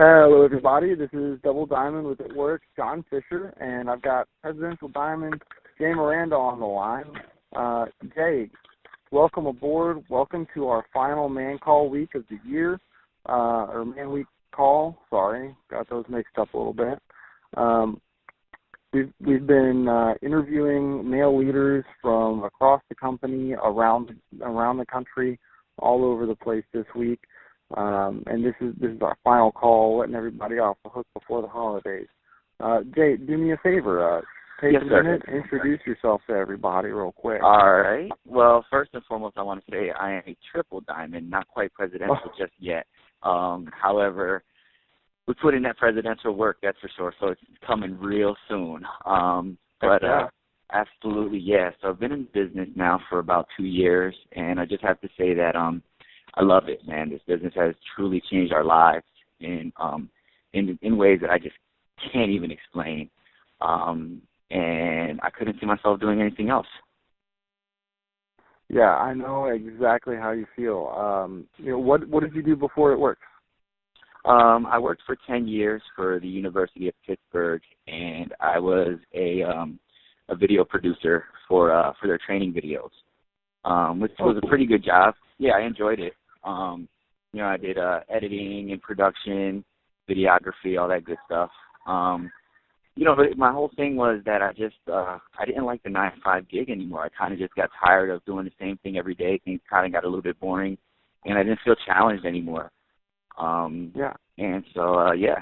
Hello, everybody. This is Double Diamond with At Work, John Fisher, and I've got Presidential Diamond Jay Miranda on the line. Jay, welcome aboard. Welcome to our final Man Call week of the year, or Man Week call. Sorry, got those mixed up a little bit. We've been interviewing male leaders from across the company, around the country, all over the place this week. And this is our final call, letting everybody off the hook before the holidays. Jay, do me a favor. Take a minute, introduce yourself to everybody real quick. All right. Well, first and foremost, I want to say I am a triple diamond, not quite presidential just yet. However, we put in that presidential work, that's for sure, so it's coming real soon. Absolutely, yeah. So I've been in business now for about 2 years, and I just have to say that I love it, man. This business has truly changed our lives in ways that I just can't even explain. And I couldn't see myself doing anything else. Yeah, I know exactly how you feel. What did you do before It Works? I worked for 10 years for the University of Pittsburgh, and I was a video producer for their training videos, which was a pretty good job. Yeah, I enjoyed it. I did editing and production, videography, all that good stuff. But my whole thing was that I didn't like the 9-to-5 gig anymore. I kind of just got tired of doing the same thing every day. Things kind of got a little bit boring, and I didn't feel challenged anymore. And so, yeah.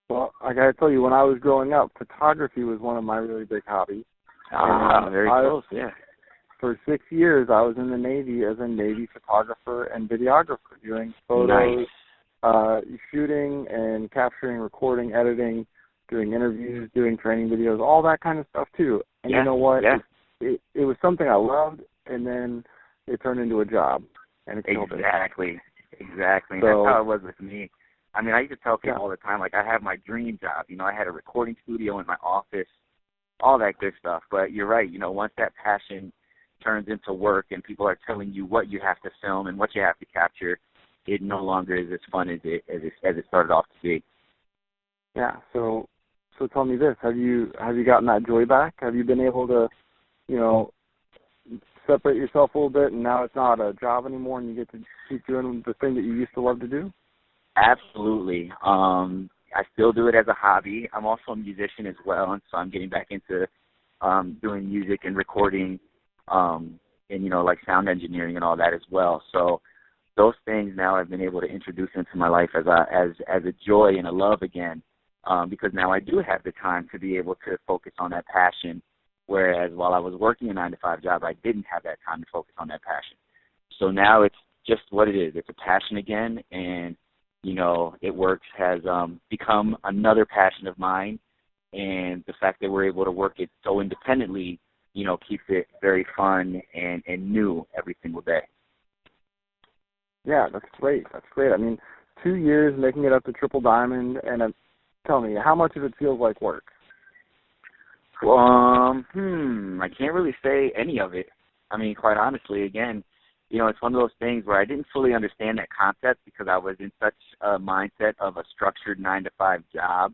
Well, I got to tell you, when I was growing up, photography was one of my really big hobbies. Very close, yeah. For 6 years, I was in the Navy as a Navy photographer and videographer, doing photos, shooting and capturing, recording, editing, doing interviews, doing training videos, all that kind of stuff, too. And you know what? Yeah. It was something I loved, and then it turned into a job. And it killed it. Exactly. So, that's how it was with me. I mean, I used to tell people all the time, like, I have my dream job. I had a recording studio in my office, all that good stuff. But you're right. Once that passion turns into work and people are telling you what you have to film and what you have to capture, it no longer is as fun as it started off to be. Yeah. So tell me this: have you gotten that joy back? Have you been able to, separate yourself a little bit, and now it's not a job anymore, and you get to keep doing the thing that you used to love to do? Absolutely. I still do it as a hobby. I'm also a musician as well, and so I'm getting back into doing music and recording, and like sound engineering and all that as well. So those things now I've been able to introduce into my life as a joy and a love again, because now I do have the time to be able to focus on that passion. Whereas while I was working a 9-to-5 job, I didn't have that time to focus on that passion. So now it's just what it is. It's a passion again, and It Works has become another passion of mine, and the fact that we're able to work it so independently, keeps it very fun and new every single day. Yeah, that's great. I mean, 2 years making it up to Triple Diamond, and tell me, how much of it feels like work? I can't really say any of it. I mean, quite honestly, again, it's one of those things where I didn't fully understand that concept because I was in such a mindset of a structured 9-to-5 job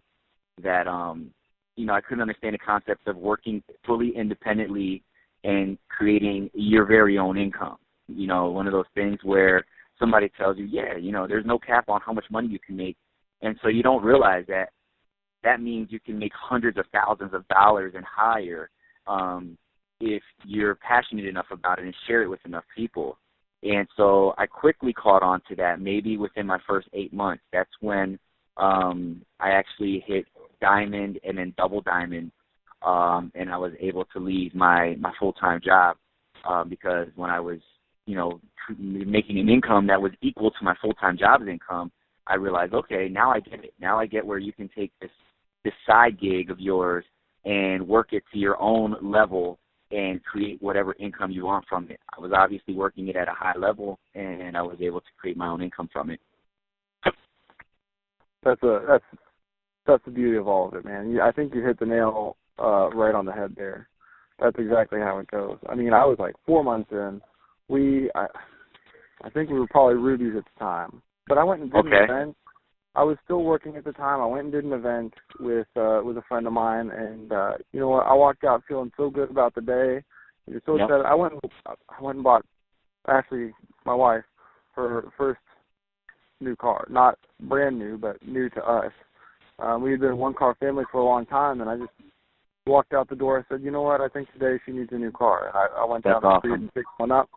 that, I couldn't understand the concept of working fully independently and creating your very own income. One of those things where somebody tells you, there's no cap on how much money you can make. And so you don't realize that means you can make hundreds of thousands of dollars and higher if you're passionate enough about it and share it with enough people. And so I quickly caught on to that. Maybe within my first 8 months, that's when I actually hit diamond and then double diamond, and I was able to leave my full-time job because when I was, making an income that was equal to my full-time job's income, I realized, okay, now I get it. Now I get where you can take this side gig of yours and work it to your own level and create whatever income you want from it. I was obviously working it at a high level, and I was able to create my own income from it. That's the beauty of all of it, man. I think you hit the nail right on the head there. That's exactly how it goes. I mean, I was like 4 months in. I think we were probably rubies at the time. But I went and did an event I was still working at the time. I went and did an event with a friend of mine, and you know what? I walked out feeling so good about the day. I was so excited. I went and bought, actually, my wife, her first new car. Not brand new, but new to us. We had been a one-car family for a long time, and I just walked out the door. I said, you know what? I think today she needs a new car. And I went down the street and picked one up,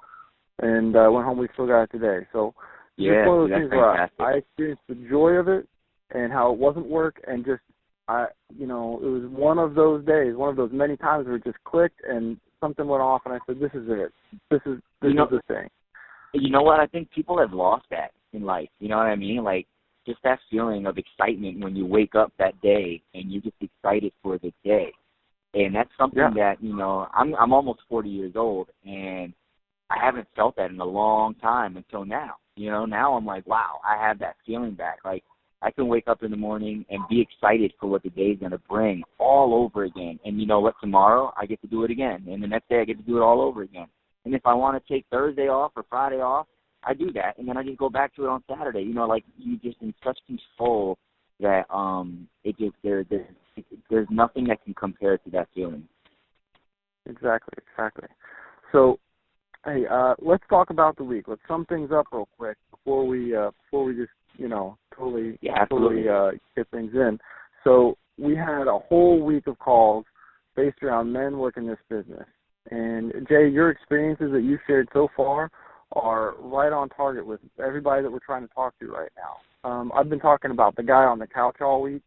and went home. We still got it today. So it's one of those things where I experienced the joy of it and how it wasn't work, and just, it was one of those days, one of those many times where it just clicked and something went off, and I said, this is it. This is the thing. You know what? I think people have lost that in life. You know what I mean? Like, just that feeling of excitement when you wake up that day and you're just excited for the day. And that's something that, I'm almost 40 years old, and I haven't felt that in a long time until now. Now I'm like, wow, I have that feeling back. Like, I can wake up in the morning and be excited for what the day's going to bring all over again. And you know what? Tomorrow I get to do it again. And the next day I get to do it all over again. And if I want to take Thursday off or Friday off, I do that. And then I just go back to it on Saturday. Like, you just in such control that there's nothing that can compare to that feeling. Exactly. So, hey, let's talk about the week. Let's sum things up real quick before we just totally get things in. So we had a whole week of calls based around men working this business. And Jay, your experiences that you've shared so far are right on target with everybody that we're trying to talk to right now. I've been talking about the guy on the couch all week.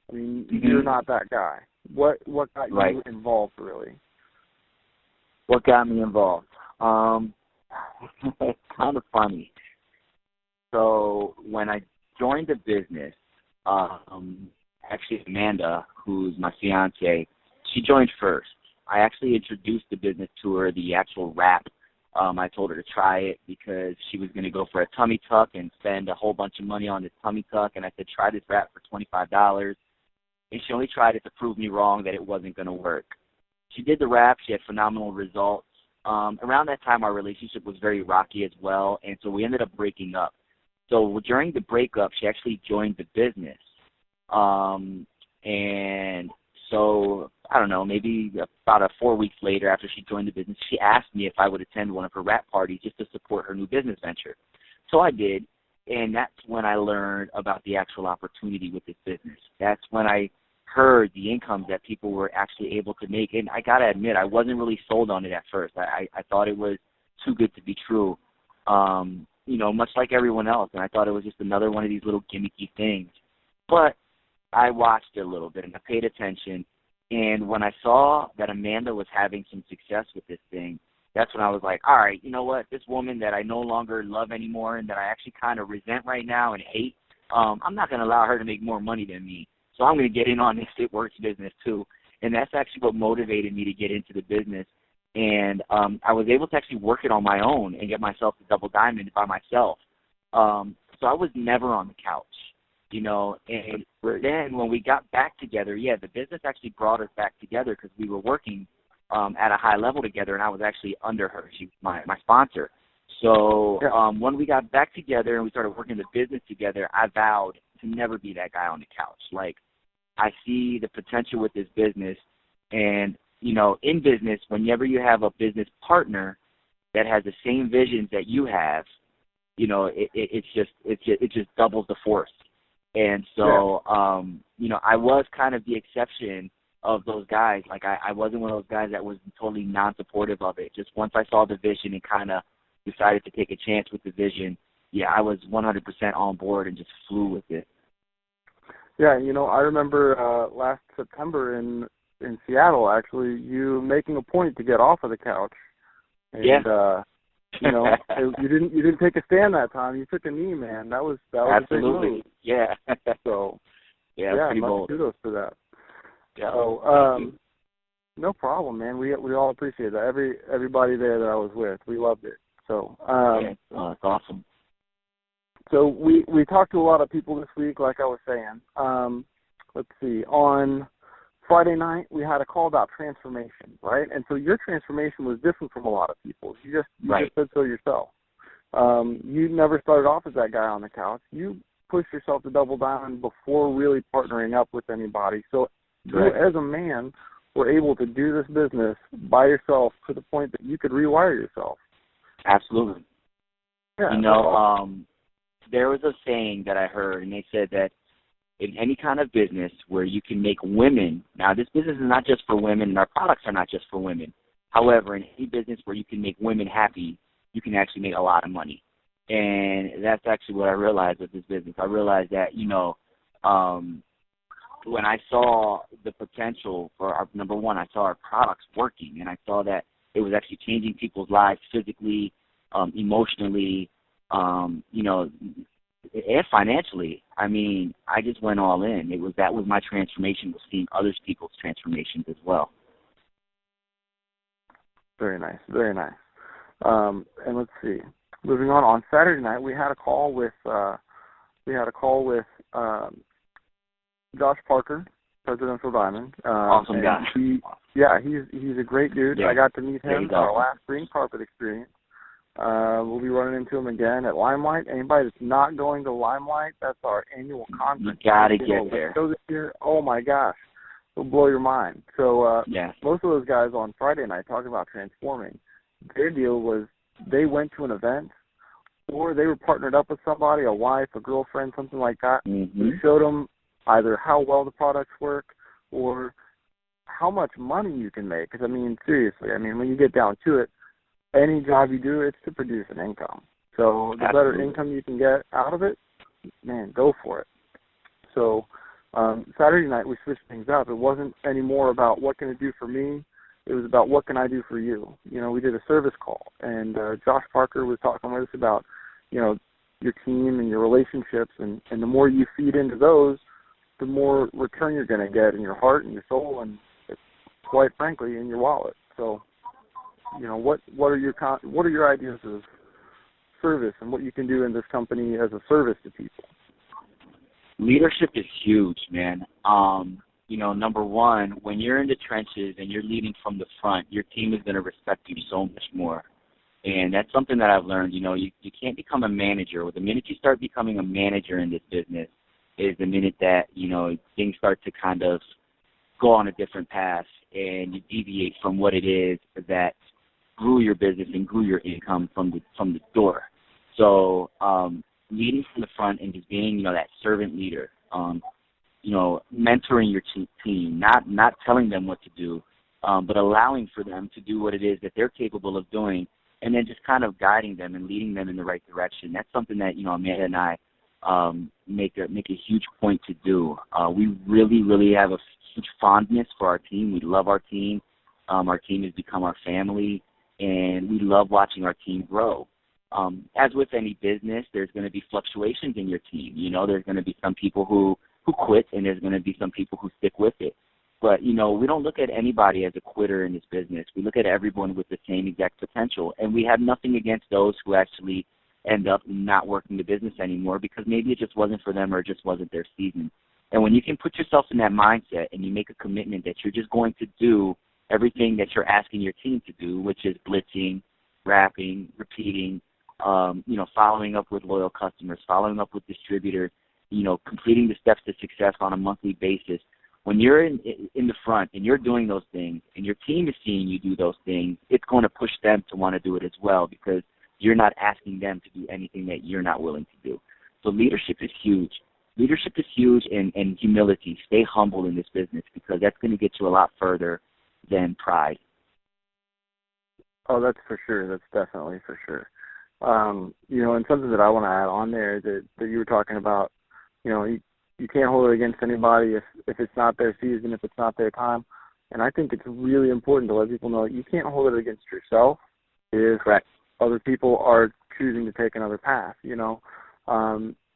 I mean, you're not that guy. What got you involved, really? What got me involved? It's kind of funny. So when I joined the business, actually Amanda, who's my fiance, she joined first. I actually introduced the business to her, the actual wrap. I told her to try it because she was going to go for a tummy tuck and spend a whole bunch of money on this tummy tuck. And I said, try this wrap for $25. And she only tried it to prove me wrong that it wasn't going to work. She did the wrap. She had phenomenal results. Around that time, our relationship was very rocky as well, and so we ended up breaking up. So during the breakup, she actually joined the business. And so, I don't know, maybe about 4 weeks later after she joined the business, she asked me if I would attend one of her wrap parties just to support her new business venture. So I did, and that's when I learned about the actual opportunity with this business. That's when I heard the income that people were actually able to make. And I got to admit, I wasn't really sold on it at first. I thought it was too good to be true, much like everyone else. And I thought it was just another one of these little gimmicky things. But I watched it a little bit, and I paid attention. And when I saw that Amanda was having some success with this thing, that's when I was like, all right, you know what? This woman that I no longer love anymore and that I actually kind of resent right now and hate, I'm not going to allow her to make more money than me. So I'm going to get in on this It Works business too. And that's actually what motivated me to get into the business. And I was able to actually work it on my own and get myself to Double Diamond by myself. So I was never on the couch, And then when we got back together, the business actually brought us back together because we were working at a high level together, and I was actually under her. She was my sponsor. So when we got back together and we started working the business together, I vowed to never be that guy on the couch. Like, I see the potential with this business, and, in business, whenever you have a business partner that has the same visions that you have, it just doubles the force. And so, I was kind of the exception of those guys. Like, I wasn't one of those guys that was totally non-supportive of it. Just once I saw the vision and kind of decided to take a chance with the vision, I was 100% on board and just flew with it. Yeah, I remember last September in Seattle, actually, you making a point to get off of the couch. And, you didn't take a stand that time. You took a knee, man. That was absolutely a big move. Yeah. So pretty much bold. kudos for that. Yeah. So no problem, man. We all appreciate that. Everybody there that I was with, we loved it. So it's awesome. So we talked to a lot of people this week, like I was saying. Let's see. On Friday night, we had a call about transformation, right? And so your transformation was different from a lot of people's. You just said so yourself. You never started off as that guy on the couch. You push yourself to double down before really partnering up with anybody. So you, as a man, were able to do this business by yourself to the point that you could rewire yourself. Absolutely. Yeah, you know, there was a saying that I heard, and they said that in any kind of business where you can make women, now this business is not just for women, and our products are not just for women. However, in any business where you can make women happy, you can actually make a lot of money. And that's actually what I realized with this business. I realized that, you know, when I saw the potential for our, number one, I saw our products working, and I saw that it was actually changing people's lives physically, emotionally, you know, and financially. I mean, I just went all in. That was my transformation, was seeing other people's transformations as well. Very nice, very nice. And let's see. Moving on Saturday night, we had a call with Josh Parker, Presidential Diamond. Awesome guy. He's a great dude. Yeah. I got to meet him at our last green carpet experience. We'll be running into him again at Limelight. Anybody that's not going to Limelight, that's our annual conference. You gotta get there. This year, oh my gosh, it'll blow your mind. So most of those guys on Friday night talking about transforming, their deal was they went to an event, or they were partnered up with somebody, a wife, a girlfriend, something like that, who showed them either how well the products work or how much money you can make. Because, I mean, seriously, when you get down to it, any job you do, it's to produce an income. So the better income you can get out of it, man, go for it. So Saturday night we switched things up. It wasn't anymore about what can it do for me. It was about what can I do for you. You know, we did a service call, and Josh Parker was talking with us about, you know, your team and your relationships, and the more you feed into those, the more return you're going to get in your heart and your soul, and quite frankly, in your wallet. So, you know, what are your ideas of service and what you can do in this company as a service to people? Leadership is huge, man. You know, number one, when you're in the trenches and you're leading from the front, your team is going to respect you so much more. And that's something that I've learned. You know, you can't become a manager. The minute you start becoming a manager in this business is the minute that, you know, things start to kind of go on a different path and you deviate from what it is that grew your business and grew your income from the door. So leading from the front and just being, you know, that servant leader, you know, mentoring your team, not telling them what to do, but allowing for them to do what it is that they're capable of doing, and then just kind of guiding them and leading them in the right direction. That's something that, you know, Amanda and I make a huge point to do. We really, really have a huge fondness for our team. We love our team. Our team has become our family, and we love watching our team grow. As with any business, there's going to be fluctuations in your team. You know, there's going to be some people who quit, and there's going to be some people who stick with it. But, you know, we don't look at anybody as a quitter in this business. We look at everyone with the same exact potential, and we have nothing against those who actually end up not working the business anymore because maybe it just wasn't for them or it just wasn't their season. And when you can put yourself in that mindset and you make a commitment that you're just going to do everything that you're asking your team to do, which is blitzing, wrapping, repeating, you know, following up with loyal customers, following up with distributors, you know, completing the steps to success on a monthly basis. When you're in the front and you're doing those things and your team is seeing you do those things, it's going to push them to want to do it as well because you're not asking them to do anything that you're not willing to do. So leadership is huge. Leadership is huge, and humility. Stay humble in this business because that's going to get you a lot further than pride. Oh, that's for sure. That's definitely for sure. You know, and something that I want to add on there that you were talking about, you know, you can't hold it against anybody if it's not their season, if it's not their time. And I think it's really important to let people know you can't hold it against yourself if Correct. Other people are choosing to take another path, you know.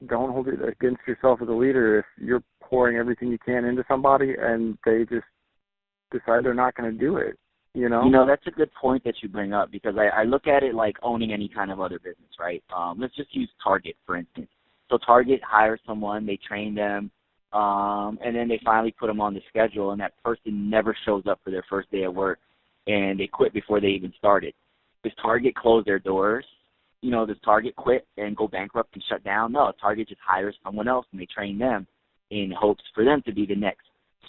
Don't hold it against yourself as a leader if you're pouring everything you can into somebody and they just decide they're not going to do it, you know? You know, that's a good point that you bring up because I look at it like owning any kind of other business, right? Let's just use Target, for instance. So Target hires someone, they train them, and then they finally put them on the schedule, and that person never shows up for their first day at work, and they quit before they even started. Does Target close their doors? does Target quit and go bankrupt and shut down? No, Target just hires someone else and they train them in hopes for them to be the next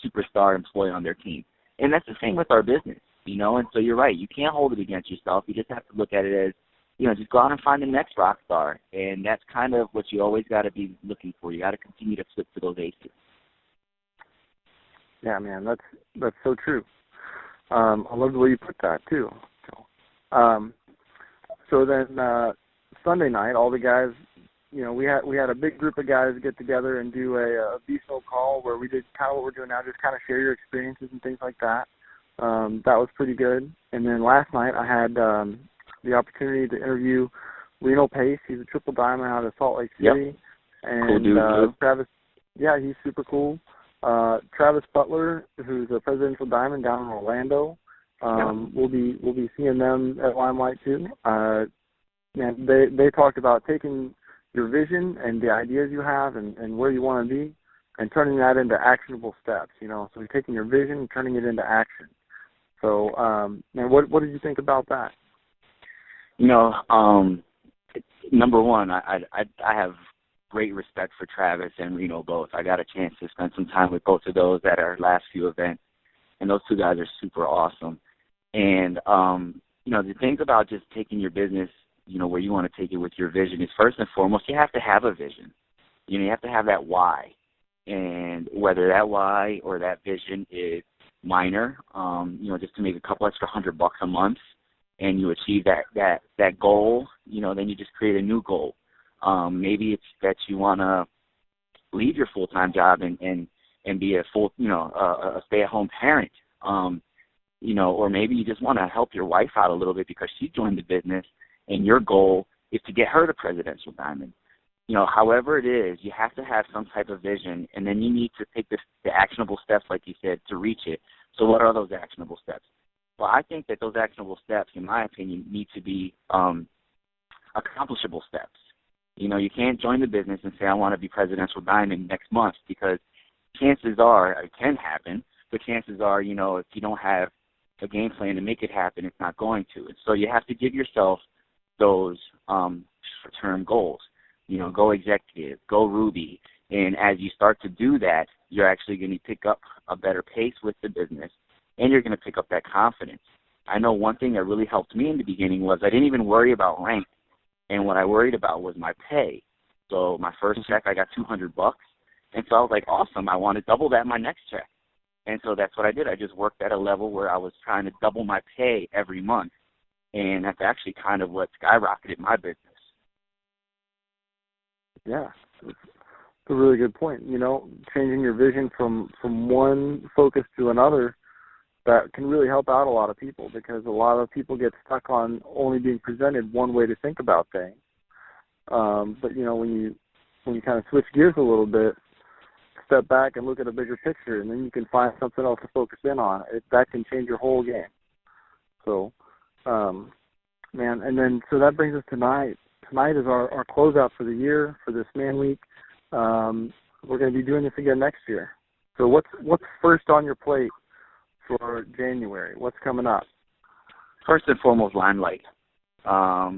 superstar employee on their team. And that's the same with our business, and so you're right. You can't hold it against yourself. You just have to look at it as, just go out and find the next rock star. And that's kind of what you always got to be looking for. You got to continue to flip to those aces. Yeah, man, that's so true. I love the way you put that, too. So then Sunday night, all the guys, we had a big group of guys get together and do a BSO call where we did kind of what we're doing now, just kind of share your experiences and things like that. That was pretty good. And then last night I had the opportunity to interview Reno Pace. He's a triple diamond out of Salt Lake City. Yep. And cool dude, Travis, yeah, he's super cool. Travis Butler, who's a presidential diamond down in Orlando. We'll be seeing them at Limelight too. And they talked about taking your vision and the ideas you have and where you want to be and turning that into actionable steps, So you're taking your vision and turning it into action. So, man, what did you think about that? Number one, I have great respect for Travis and Reno both. I got a chance to spend some time with both of those at our last few events, and those two guys are super awesome. And, the things about just taking your business, where you want to take it with your vision is first and foremost, you have to have a vision. You have to have that why. And whether that why or that vision is minor, just to make a couple extra $100 a month and you achieve that goal, then you just create a new goal. Maybe it's that you want to leave your full-time job and be a a stay-at-home parent. Or maybe you just want to help your wife out a little bit because she joined the business and your goal is to get her to presidential diamond. However it is, you have to have some type of vision, and then you need to take the actionable steps, like you said, to reach it. So what are those actionable steps? Well, I think that those actionable steps, in my opinion, need to be accomplishable steps. You can't join the business and say, I want to be presidential diamond next month, because chances are, it can happen, but chances are, if you don't have a game plan to make it happen, it's not going to. And so you have to give yourself those short-term goals. Go executive, go Ruby. And as you start to do that, you're actually going to pick up a better pace with the business, and you're going to pick up that confidence. I know one thing that really helped me in the beginning was I didn't even worry about rank, and what I worried about was my pay. So my first check, I got $200, and so I was like, awesome, I want to double that my next check. And so that's what I did. I just worked at a level where I was trying to double my pay every month, and that's actually kind of what skyrocketed my business. Yeah, it's a really good point. Changing your vision from one focus to another, that can really help out a lot of people, because a lot of people get stuck on only being presented one way to think about things. But when you kind of switch gears a little bit, step back and look at a bigger picture, and then you can find something else to focus in on. That can change your whole game. So, man, and then so that brings us tonight. Tonight is our closeout for the year, for this Man Week. We're going to be doing this again next year. So what's first on your plate for January? What's coming up? First and foremost, Limelight. That's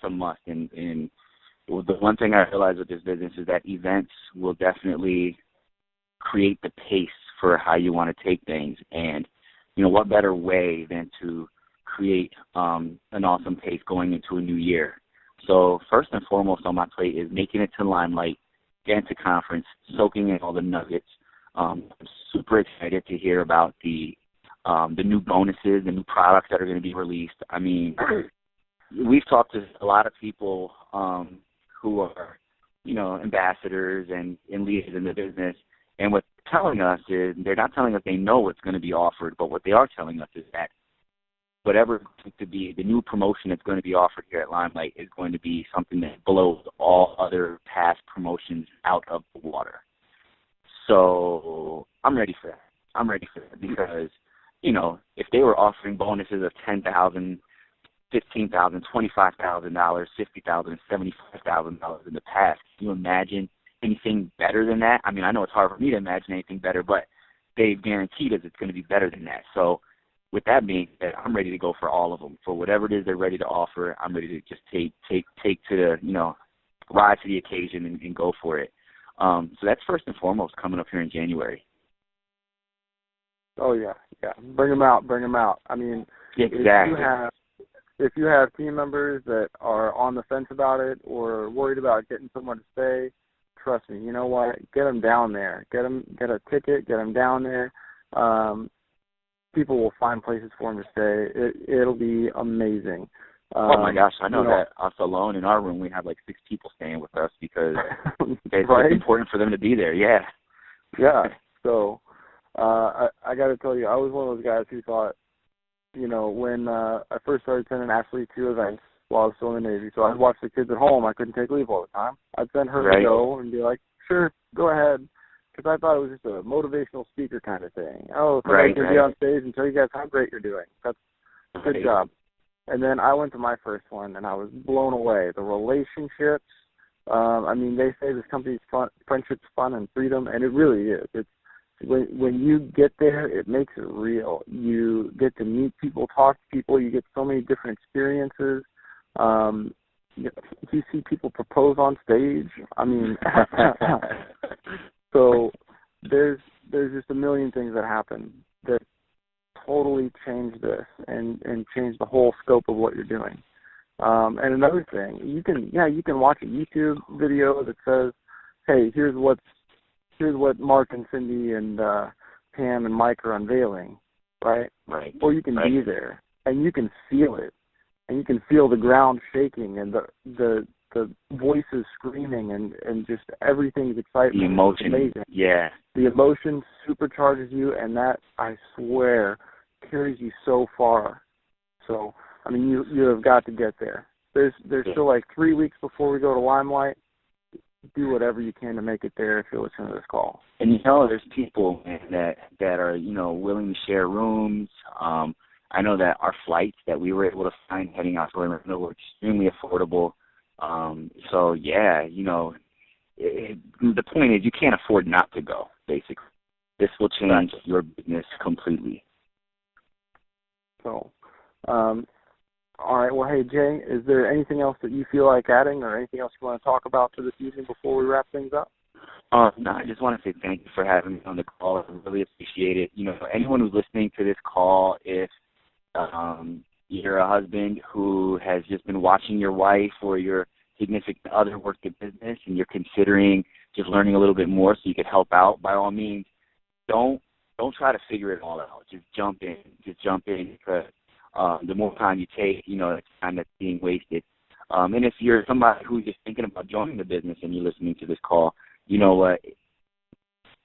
a must. And the one thing I realize with this business is that events will definitely create the pace for how you want to take things. And, what better way than to create an awesome pace going into a new year. So first and foremost on my plate is making it to Limelight, getting to conference, soaking in all the nuggets. I'm super excited to hear about the new bonuses, the new products that are going to be released. I mean, we've talked to a lot of people who are, ambassadors and leaders in the business, and what they're telling us is they're not telling us they know what's going to be offered, but what they are telling us is that whatever it's going to be, the new promotion that's going to be offered here at Limelight is going to be something that blows all other past promotions out of the water. So I'm ready for that. Because, if they were offering bonuses of $10,000, $15,000, $25,000, $50,000, $75,000 in the past, can you imagine anything better than that? I mean, I know it's hard for me to imagine anything better, but they've guaranteed us it's going to be better than that. So, with that being said, I'm ready to go for all of them. For whatever it is they're ready to offer, I'm ready to just take to the, rise to the occasion and go for it. So that's first and foremost coming up here in January. Oh, yeah. Bring them out. I mean, exactly. If you have team members that are on the fence about it or worried about getting someone to stay, trust me, you know what? Get them down there. Get a ticket, get them down there. People will find places for them to stay. It'll be amazing. Oh, my gosh. I know that us alone in our room, we have like 6 people staying with us because it's right? important for them to be there. Yeah. Yeah. So I got to tell you, I was one of those guys who thought, when I first started sending Ashley to events while I was still in the Navy, so I'd watch the kids at home. I couldn't take leave all the time. I'd send her to go and be like, sure, go ahead, because I thought it was just a motivational speaker kind of thing. Oh, somebody can be on stage and tell you guys how great you're doing. That's a good job. And then I went to my first one, and I was blown away. The relationships, I mean, they say this company's fun, friendship's fun and freedom, and it really is. It's when you get there, it makes it real. You get to meet people, talk to people. You get so many different experiences. You see people propose on stage. I mean, so there's just a million things that happen that totally change this and change the whole scope of what you're doing. And another thing, you can watch a YouTube video that says, hey, here's what Mark and Cindy and Pam and Mike are unveiling, right? Right. Or you can be there and you can feel it, and you can feel the ground shaking and the voices screaming and just everything's excitement. The emotion, amazing. Yeah. The emotion supercharges you, and that, I swear, carries you so far. So, I mean, you have got to get there. There's still like 3 weeks before we go to Limelight. Do whatever you can to make it there if you're listening to this call. And there's people, man, that are willing to share rooms. I know that our flights that we were able to find heading out to Orlando were extremely affordable. So yeah, the point is you can't afford not to go. Basically, this will change your business completely. So, all right. Well, hey, Jay, is there anything else that you feel like adding or anything else you want to talk about for this evening before we wrap things up? No, I just want to say thank you for having me on the call. I really appreciate it. Anyone who's listening to this call, if you're a husband who has just been watching your wife or your significant other work the business and you're considering just learning a little bit more so you could help out, by all means, don't try to figure it all out. Just jump in. Because the more time you take, it's time that's being wasted. And if you're somebody who's just thinking about joining the business and you're listening to this call, you know what?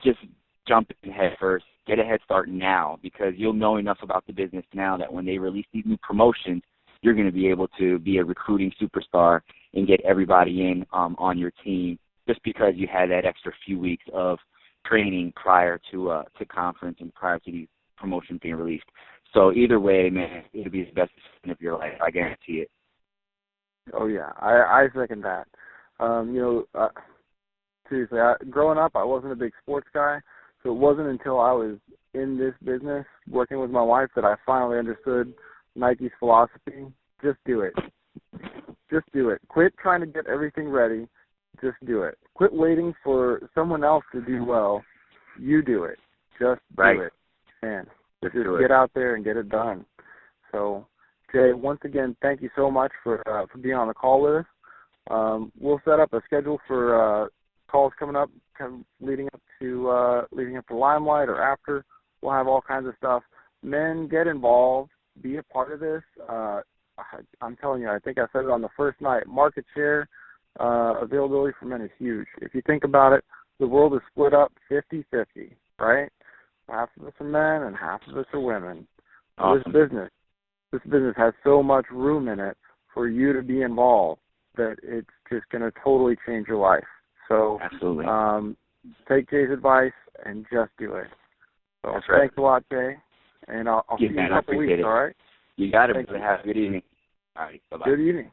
Just jump in head first. Get a head start now, because you'll know enough about the business now that when they release these new promotions, you're going to be able to be a recruiting superstar and get everybody in on your team just because you had that extra few weeks of training prior to conference and prior to these promotions being released. So either way, man, it'll be the best decision of your life. I guarantee it. Oh, yeah. I second that. Seriously, growing up, I wasn't a big sports guy, so it wasn't until I was in this business working with my wife that I finally understood Nike's philosophy. Just do it. Just do it. Quit trying to get everything ready. Just do it. Quit waiting for someone else to do well. You do it. Just do it. Man, just get out there and get it done. So, Jay, once again, thank you so much for being on the call with us. We'll set up a schedule for calls coming up, leading up to Limelight or after. We'll have all kinds of stuff. Men, get involved. Be a part of this. I'm telling you, I think I said it on the first night. Market share availability for men is huge. If you think about it, the world is split up 50-50, right? Half of us are men and half of us are women. Awesome. This business has so much room in it for you to be involved that it's just going to totally change your life. So absolutely. Take Jay's advice and just do it. So that's right. Thanks a lot, Jay. And I'll see you in a couple weeks, all right? You got it. Have a good evening. All right, bye-bye. Good evening.